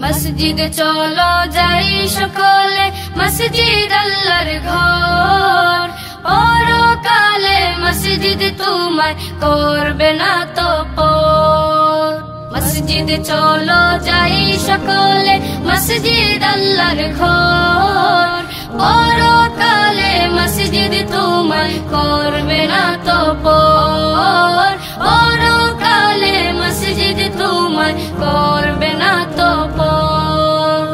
মসজিদে চলো যাই সকলে, মসজিদ আল্লাহর ঘর। পরকালে মসজিদ তোমায় করবে না তো পর। মসজিদে চলো যাই সকলে, মসজিদ আল্লাহর ঘর। পরকালে মসজিদ তোমায় করবে না তো পর। পরকালে মসজিদ তোমায় করবে না তো পর।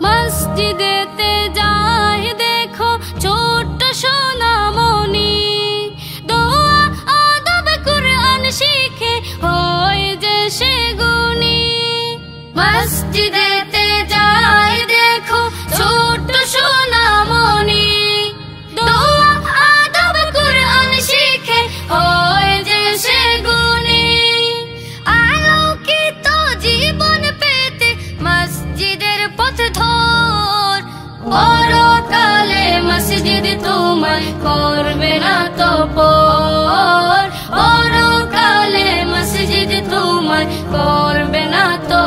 মসজিদেতে যাই দেখো ছোট্ট সোনামণি, দোয়া আদব কুরআন শিখে হয় যে সে গুণী। মসজিদেতে যাই দেখো ছোট্ট সোনামণি, দোয়া আদব কুরআন শিখে হয় যে সে গুণী। আলোকিত জীবন পেতে মসজিদের পথ ধর। পরকালে মসজিদ তোমায় করবে না তো পর। পরকালে মসজিদ তোমায় করবে না তো